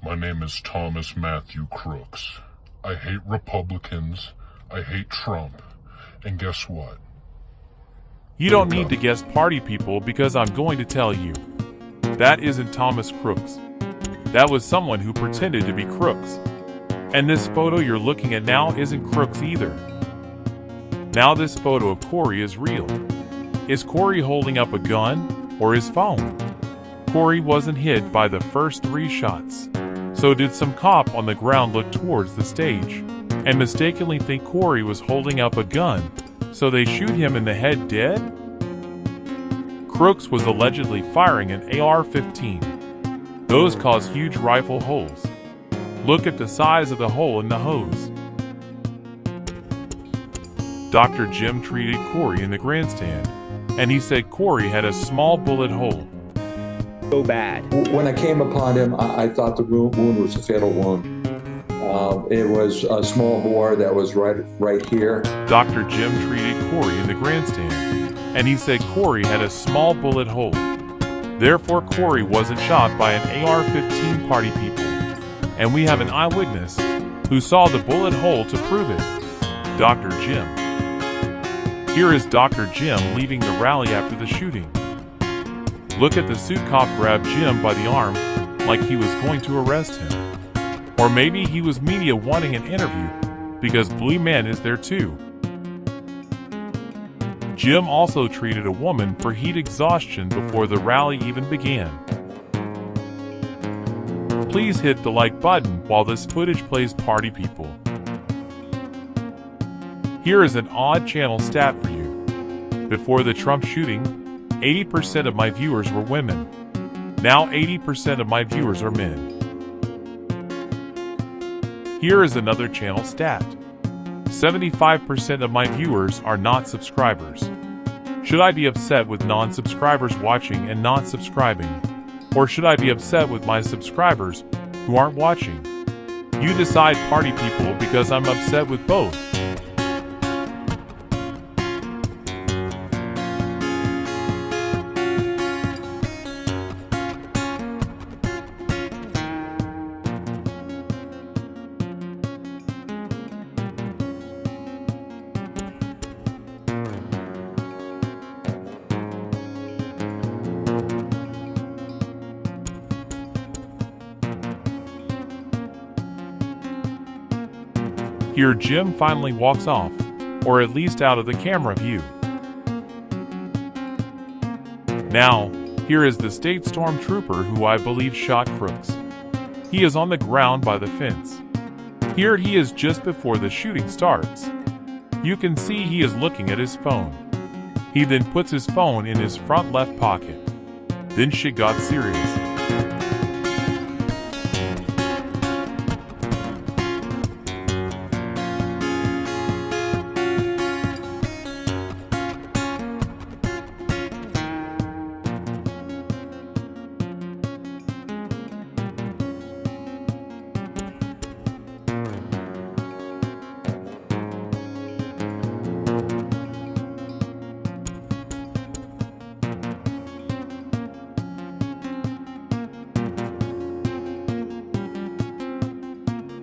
My name is Thomas Matthew Crooks. I hate Republicans. I hate Trump. And guess what? You don't need to guess party people because I'm going to tell you. That isn't Thomas Crooks. That was someone who pretended to be Crooks. And this photo you're looking at now isn't Crooks either. Now this photo of Corey is real. Is Corey holding up a gun or his phone? Corey wasn't hit by the first 3 shots. So did some cop on the ground look towards the stage and mistakenly think Corey was holding up a gun, so they shoot him in the head dead? Crooks was allegedly firing an AR-15. Those cause huge rifle holes. Look at the size of the hole in the hose. Dr. Jim treated Corey in the grandstand, and he said Corey had a small bullet hole. So bad. When I came upon him, I thought the wound was a fatal wound. It was a small bore that was right here. Dr. Jim treated Corey in the grandstand, and he said Corey had a small bullet hole. Therefore, Corey wasn't shot by an AR-15 party people, and we have an eyewitness who saw the bullet hole to prove it. Dr. Jim. Here is Dr. Jim leaving the rally after the shooting. Look at the suit cop grab Jim by the arm like he was going to arrest him. Or maybe he was media wanting an interview because Blue Man is there too. Jim also treated a woman for heat exhaustion before the rally even began. Please hit the like button while this footage plays, party people. Here is an odd channel stat for you. Before the Trump shooting, 80% of my viewers were women. Now 80% of my viewers are men. Here is another channel stat. 75% of my viewers are not subscribers. Should I be upset with non-subscribers watching and not subscribing? Or should I be upset with my subscribers who aren't watching? You decide, party people, because I'm upset with both. Here Jim finally walks off, or at least out of the camera view. Now, here is the state stormtrooper who I believe shot Crooks. He is on the ground by the fence. Here he is just before the shooting starts. You can see he is looking at his phone. He then puts his phone in his front left pocket. Then shit got serious.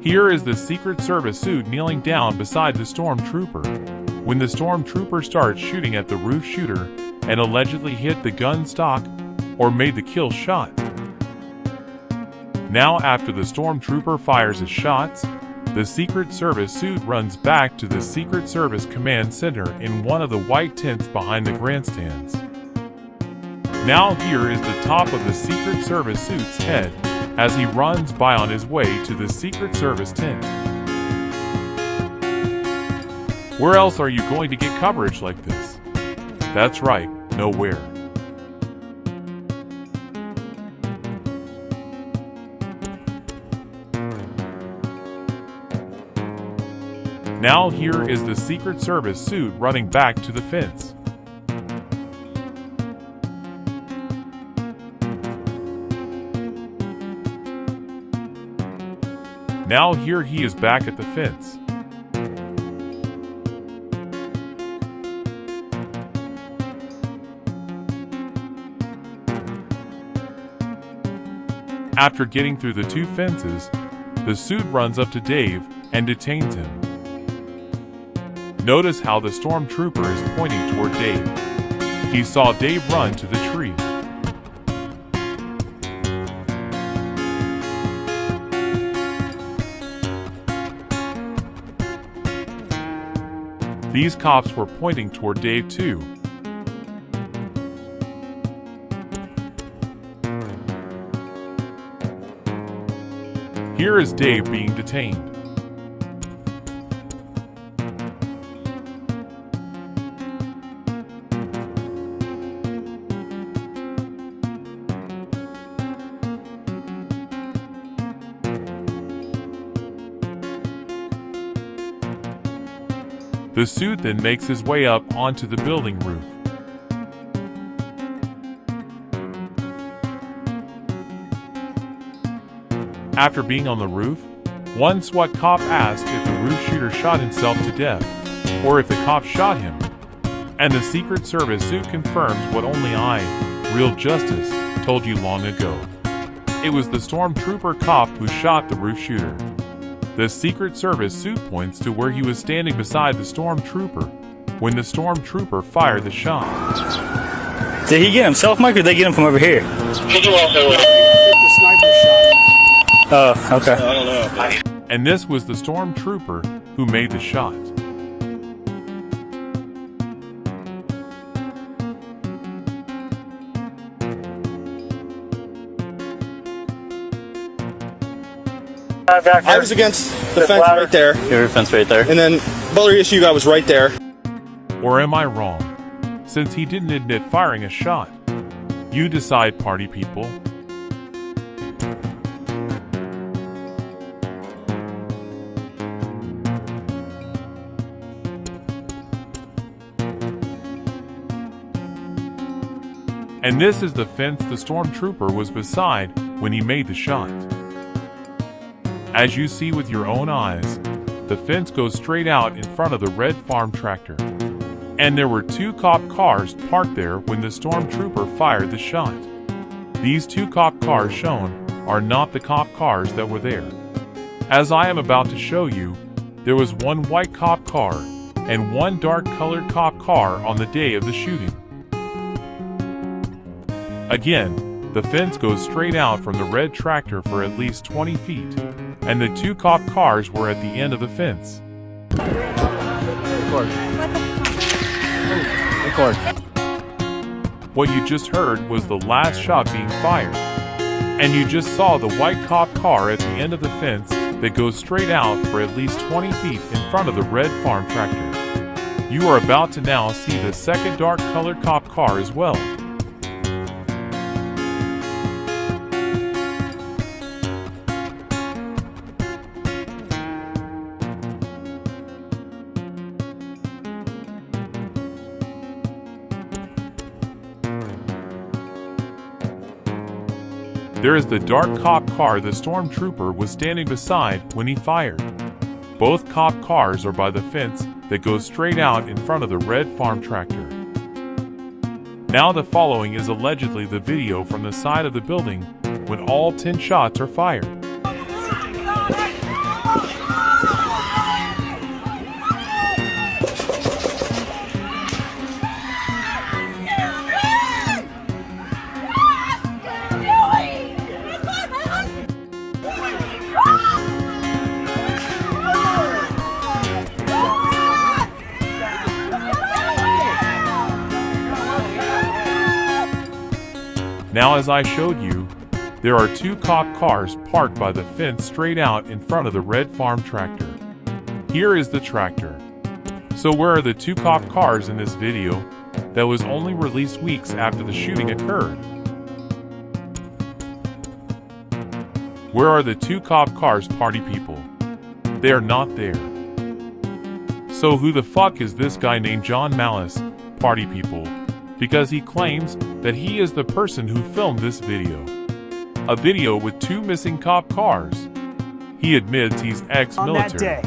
Here is the Secret Service suit kneeling down beside the stormtrooper when the stormtrooper starts shooting at the roof shooter and allegedly hit the gun stock or made the kill shot. Now, after the stormtrooper fires his shots, the Secret Service suit runs back to the Secret Service Command Center in one of the white tents behind the grandstands. Now here is the top of the Secret Service suit's head as he runs by on his way to the Secret Service tent. Where else are you going to get coverage like this? That's right, nowhere. Now here is the Secret Service suit running back to the fence. Now here he is back at the fence. After getting through the 2 fences, the suit runs up to Dave and detains him. Notice how the stormtrooper is pointing toward Dave. He saw Dave run to the tree. These cops were pointing toward Dave too. Here is Dave being detained. The suit then makes his way up onto the building roof. After being on the roof, one SWAT cop asked if the roof shooter shot himself to death, or if the cop shot him. And the Secret Service suit confirms what only I, Real Justice, told you long ago. It was the stormtrooper cop who shot the roof shooter. The Secret Service suit points to where he was standing beside the stormtrooper when the stormtrooper fired the shot. Did he get himself, Mike, or did they get him from over here? The sniper shot. Oh, okay. I don't know. And this was the stormtrooper who made the shot. I was against the fence right there. Your fence right there. And then Butler issue guy was right there. Or am I wrong? Since he didn't admit firing a shot. You decide, party people. And this is the fence the stormtrooper was beside when he made the shot. As you see with your own eyes, the fence goes straight out in front of the red farm tractor. And there were 2 cop cars parked there when the stormtrooper fired the shot. These 2 cop cars shown are not the cop cars that were there. As I am about to show you, there was 1 white cop car and 1 dark colored cop car on the day of the shooting. Again, the fence goes straight out from the red tractor for at least 20 feet, and the 2 cop cars were at the end of the fence. Record. What you just heard was the last shot being fired, and you just saw the white cop car at the end of the fence that goes straight out for at least 20 feet in front of the red farm tractor. You are about to now see the second dark colored cop car as well. There is the dark cop car the stormtrooper was standing beside when he fired. Both cop cars are by the fence that goes straight out in front of the red farm tractor. Now the following is allegedly the video from the side of the building when all 10 shots are fired. Now, as I showed you, there are 2 cop cars parked by the fence straight out in front of the red farm tractor. Here is the tractor. So where are the 2 cop cars in this video that was only released weeks after the shooting occurred? Where are the 2 cop cars, party people? They are not there. So who the fuck is this guy named John Malice, party people? Because he claims that he is the person who filmed this video. A video with 2 missing cop cars. He admits he's ex-military.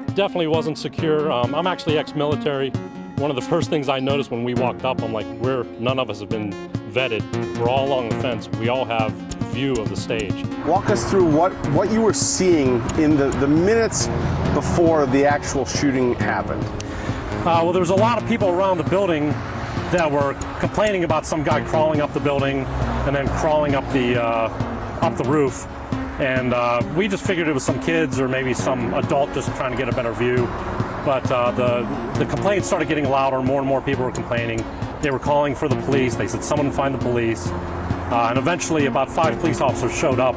Definitely wasn't secure. I'm actually ex-military. One of the first things I noticed when we walked up, I'm like, none of us have been vetted. We're all along the fence. We all have view of the stage. Walk us through what you were seeing in the minutes before the actual shooting happened. Well, there was a lot of people around the building that were complaining about some guy crawling up the building and then crawling up the roof. And we just figured it was some kids or maybe some adult just trying to get a better view. But the complaints started getting louder. More and more people were complaining. They were calling for the police. They said, someone find the police. And eventually about 5 police officers showed up.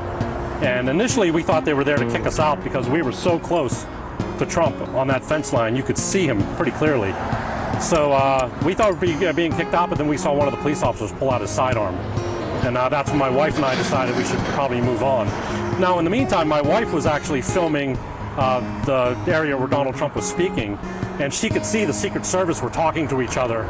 And initially we thought they were there to kick us out because we were so close to Trump on that fence line. You could see him pretty clearly. So we thought we were being kicked out, but then we saw one of the police officers pull out his sidearm. And that's when my wife and I decided we should probably move on. Now, in the meantime, my wife was actually filming the area where Donald Trump was speaking, and she could see the Secret Service were talking to each other,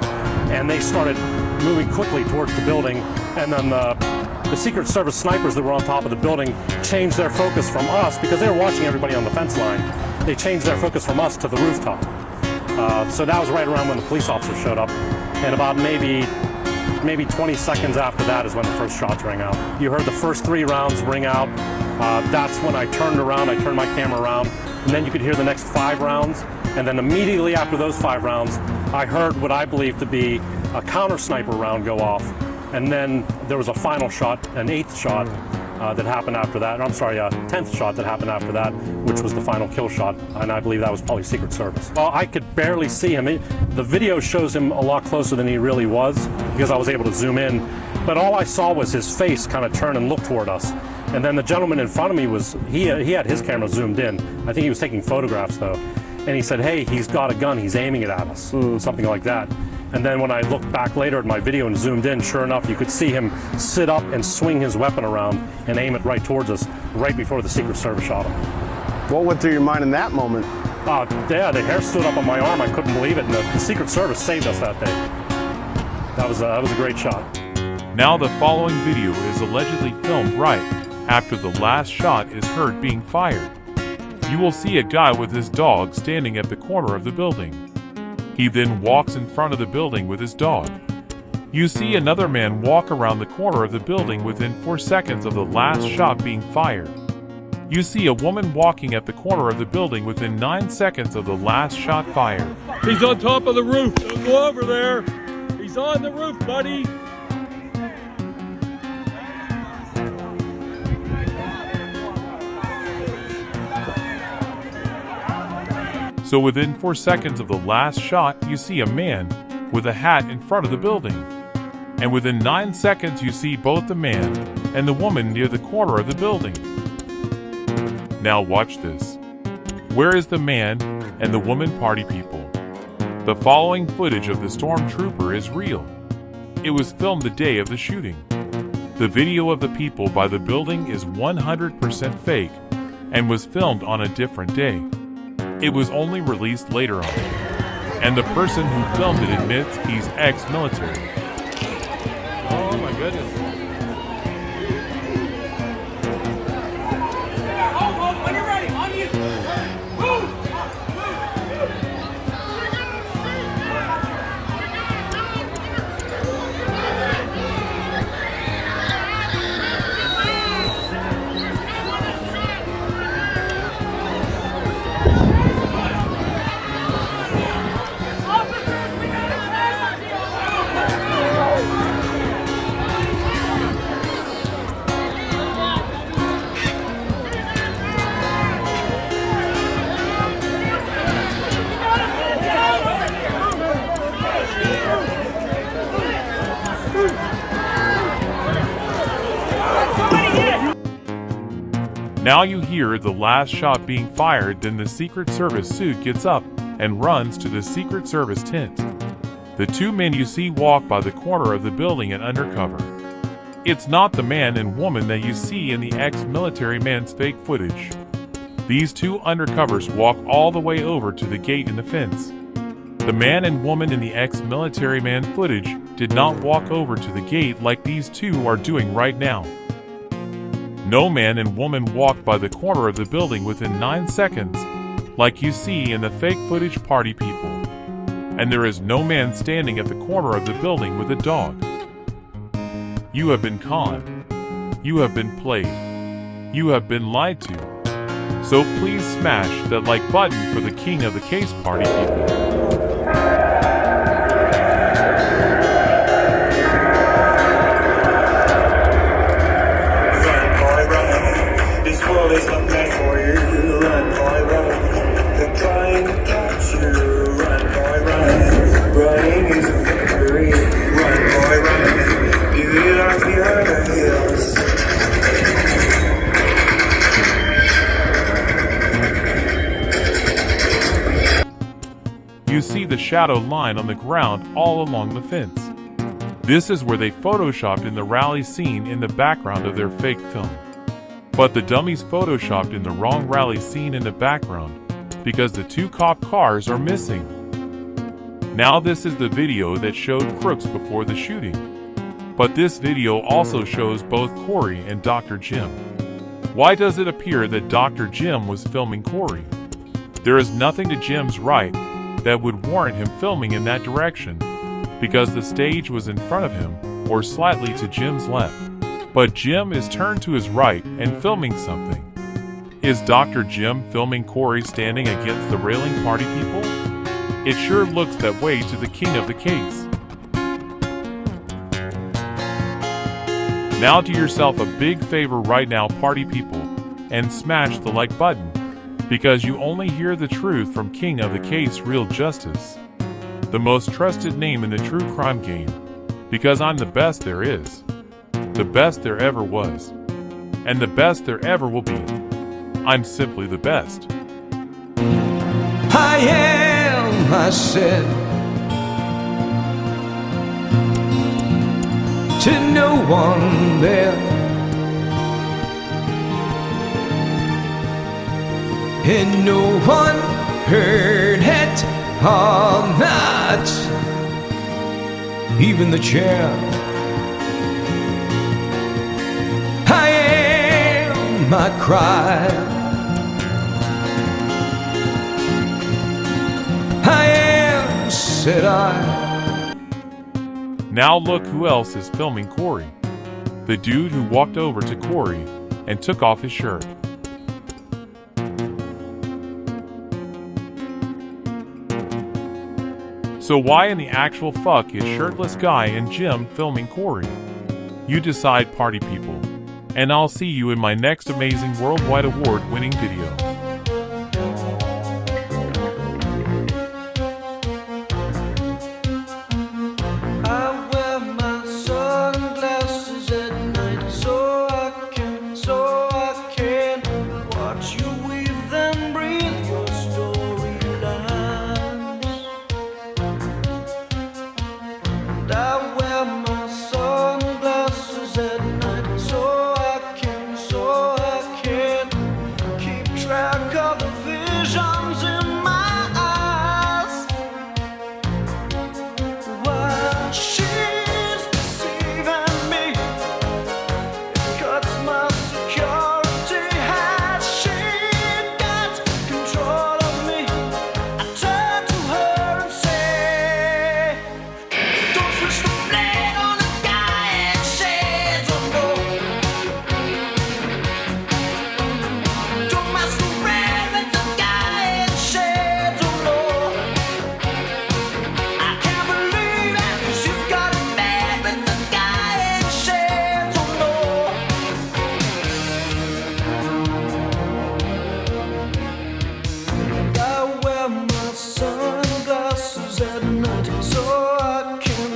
and they started moving quickly towards the building, and then the Secret Service snipers that were on top of the building changed their focus from us, because they were watching everybody on the fence line. They changed their focus from us to the rooftop. So that was right around when the police officers showed up, and about maybe 20 seconds after that is when the first shots rang out. You heard the first 3 rounds ring out. That's when I turned around, I turned my camera around, and then you could hear the next 5 rounds. And then immediately after those 5 rounds, I heard what I believe to be a counter sniper round go off. And then there was a final shot, an 8th shot that happened after that. I'm sorry, a 10th shot that happened after that, which was the final kill shot. And I believe that was probably Secret Service. Well, I could barely see him. The video shows him a lot closer than he really was because I was able to zoom in. But all I saw was his face kind of turn and look toward us. And then the gentleman in front of me he had his camera zoomed in. I think he was taking photographs though. And he said, hey, he's got a gun, he's aiming it at us, something like that. And then when I looked back later at my video and zoomed in, sure enough, you could see him sit up and swing his weapon around and aim it right towards us, right before the Secret Service shot him. What went through your mind in that moment? Yeah, the hair stood up on my arm. I couldn't believe it. And the Secret Service saved us that day. That was a great shot. Now the following video is allegedly filmed right after the last shot is heard being fired. You will see a guy with his dog standing at the corner of the building. He then walks in front of the building with his dog. You see another man walk around the corner of the building within 4 seconds of the last shot being fired. You see a woman walking at the corner of the building within 9 seconds of the last shot fired. He's on top of the roof. Don't go over there. He's on the roof, buddy. So within 4 seconds of the last shot, you see a man with a hat in front of the building. And within 9 seconds, you see both the man and the woman near the corner of the building. Now watch this. Where is the man and the woman party people? The following footage of the stormtrooper is real. It was filmed the day of the shooting. The video of the people by the building is 100% fake and was filmed on a different day. It was only released later on. And the person who filmed it admits he's ex-military. Oh my goodness. When you're ready, on you. Move! Now you hear the last shot being fired, then the Secret Service suit gets up and runs to the Secret Service tent. The 2 men you see walk by the corner of the building and undercover. It's not the man and woman that you see in the ex-military man's fake footage. These 2 undercovers walk all the way over to the gate in the fence. The man and woman in the ex-military man footage did not walk over to the gate like these 2 are doing right now. No man and woman walked by the corner of the building within 9 seconds, like you see in the fake footage party people. And there is no man standing at the corner of the building with a dog. You have been conned. You have been played. You have been lied to. So please smash that like button for the king of the case, party people. This world is not meant for you. Run, boy, run. They're trying to catch you. Run, boy, run. Running is a victory. Run, boy, run. Beauty lies behind the hills. You see the shadow line on the ground all along the fence. This is where they photoshopped in the rally scene in the background of their fake film. But the dummies photoshopped in the wrong rally scene in the background because the two cop cars are missing. Now this is the video that showed Crooks before the shooting. But this video also shows both Corey and Dr. Jim. Why does it appear that Dr. Jim was filming Corey? There is nothing to Jim's right that would warrant him filming in that direction because the stage was in front of him or slightly to Jim's left. But Jim is turned to his right and filming something. Is Dr. Jim filming Corey standing against the railing, party people? It sure looks that way to the king of the case. Now do yourself a big favor right now, party people, and smash the like button, because you only hear the truth from King of the Case Real Justice, the most trusted name in the true crime game, because I'm the best there is, the best there ever was, and the best there ever will be. I'm simply the best. I am, I said, to no one there, and no one heard it or not, even the chair. I am, I cried, I am, said I. Now look who else is filming Corey. The dude who walked over to Corey and took off his shirt. So why in the actual fuck is shirtless guy and Jim filming Corey? You decide, party people. And I'll see you in my next amazing worldwide award-winning video.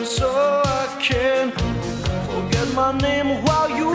So I can forget my name while you